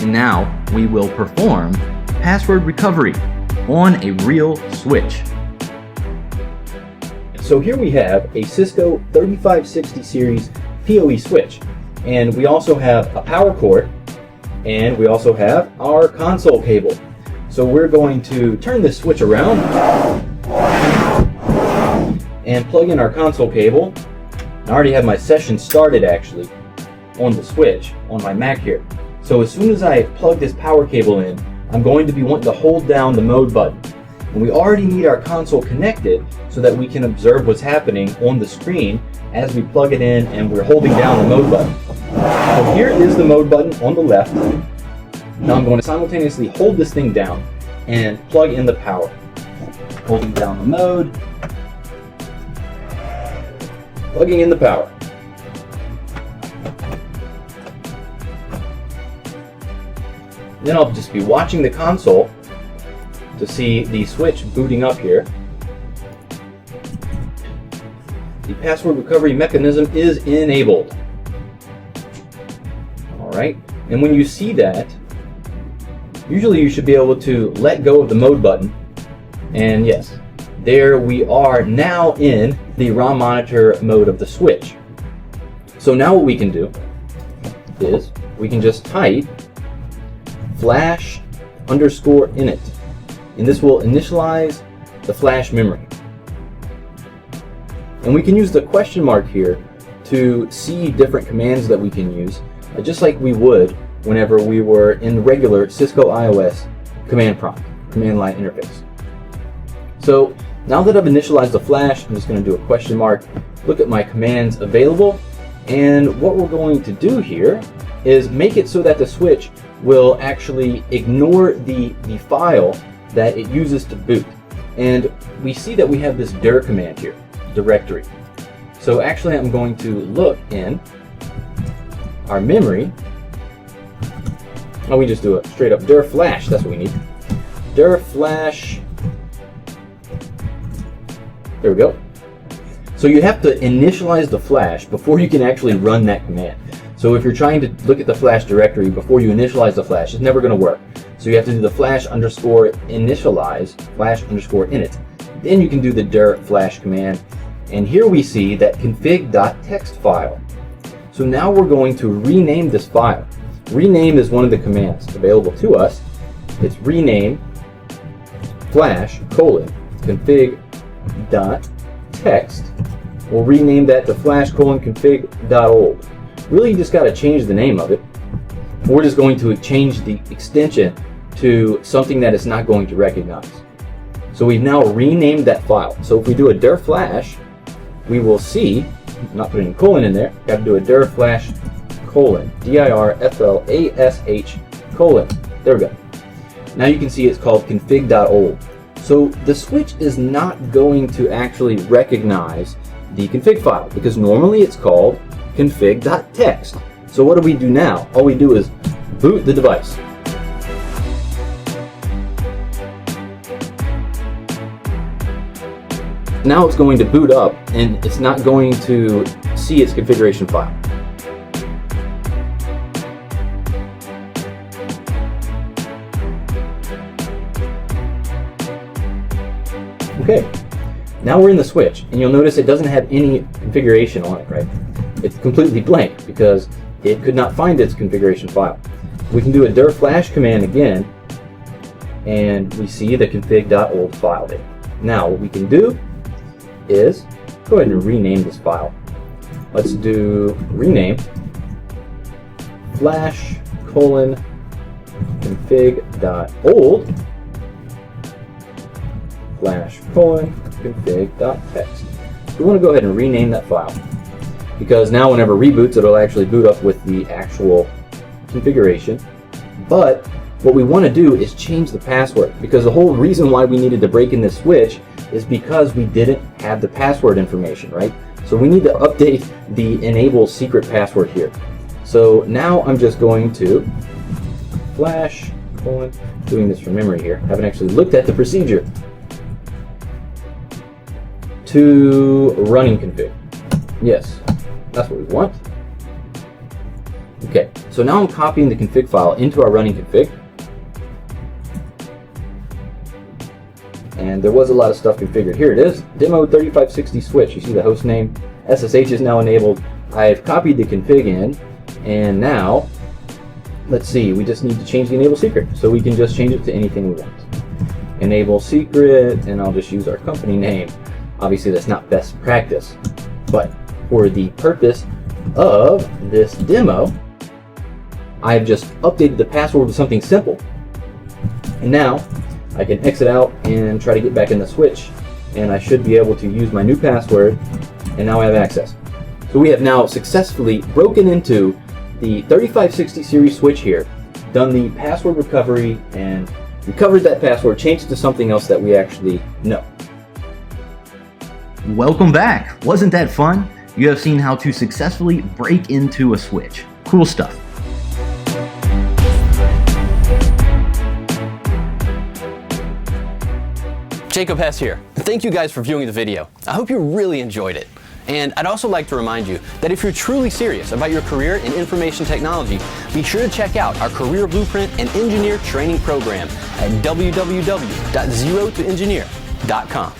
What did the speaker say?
And now we will perform password recovery on a real switch. So here we have a Cisco 3560 series PoE switch, and we also have a power cord, and we also have our console cable. So we're going to turn this switch around and plug in our console cable. I already have my session started actually on the switch on my Mac here. So as soon as I plug this power cable in, I'm going to be wanting to hold down the mode button. And we already need our console connected so that we can observe what's happening on the screen as we plug it in and we're holding down the mode button. So here is the mode button on the left. Now I'm going to simultaneously hold this thing down and plug in the power. Holding down the mode, plugging in the power. Then I'll just be watching the console to see the switch booting up here. The password recovery mechanism is enabled. Alright, and when you see that, usually you should be able to let go of the mode button. And yes, there we are now in the ROM monitor mode of the switch. So now what we can do is we can just type flash_init, and this will initialize the flash memory. And we can use the question mark here to see different commands that we can use, just like we would whenever we were in regular Cisco iOS command prompt, command line interface. So now that I've initialized the flash, I'm just going to do a question mark, look at my commands available, and what we're going to do here is make it so that the switch will actually ignore the file that it uses to boot. And we see that we have this dir command here, directory. So actually I'm going to look in our memory. Oh, we just do a straight up dir flash, that's what we need. Dir flash. There we go. So you have to initialize the flash before you can actually run that command. So if you're trying to look at the flash directory before you initialize the flash, it's never going to work. So you have to do the flash_initialize, flash_init. Then you can do the dir flash command. And here we see that config.txt file. So now we're going to rename this file. Rename is one of the commands available to us. It's rename flash:config.txt. We'll rename that to flash:config.old. Really, you just got to change the name of it. We're just going to change the extension to something that it's not going to recognize. So we've now renamed that file. So if we do a dir flash, we will see, not putting a colon in there, got to do a dir flash : dirflash : there we go. Now you can see it's called config.old. So the switch is not going to actually recognize the config file because normally it's called config.txt. So what do we do now? All we do is boot the device. Now it's going to boot up and it's not going to see its configuration file. Okay, now we're in the switch and you'll notice it doesn't have any configuration on it, right? It's completely blank because it could not find its configuration file. We can do a dir flash command again and we see the config.old file there. Now what we can do is go ahead and rename this file. Let's do rename flash:config.old flash:config.txt. We want to go ahead and rename that file because now whenever it reboots, it'll actually boot up with the actual configuration. But what we want to do is change the password because the whole reason why we needed to break in this switch is because we didn't have the password information, right? So we need to update the enable secret password here. So now I'm just going to flash: doing this from memory here. I haven't actually looked at the procedure. To running config. Yes, that's what we want. Okay, so now I'm copying the config file into our running config. And there was a lot of stuff configured. Here it is, demo 3560 switch. You see the host name, SSH is now enabled. I've copied the config in, and now, let's see, we just need to change the enable secret. So we can just change it to anything we want. Enable secret, and I'll just use our company name. Obviously that's not best practice, but for the purpose of this demo, I've just updated the password with something simple. And now I can exit out and try to get back in the switch, and I should be able to use my new password, and now I have access. So we have now successfully broken into the 3560 series switch here, done the password recovery, and recovered that password, changed it to something else that we actually know. Welcome back. Wasn't that fun? You have seen how to successfully break into a switch. Cool stuff. Jacob Hess here. Thank you guys for viewing the video. I hope you really enjoyed it. And I'd also like to remind you that if you're truly serious about your career in information technology, be sure to check out our Career Blueprint and Engineer Training Program at www.zerotoengineer.com.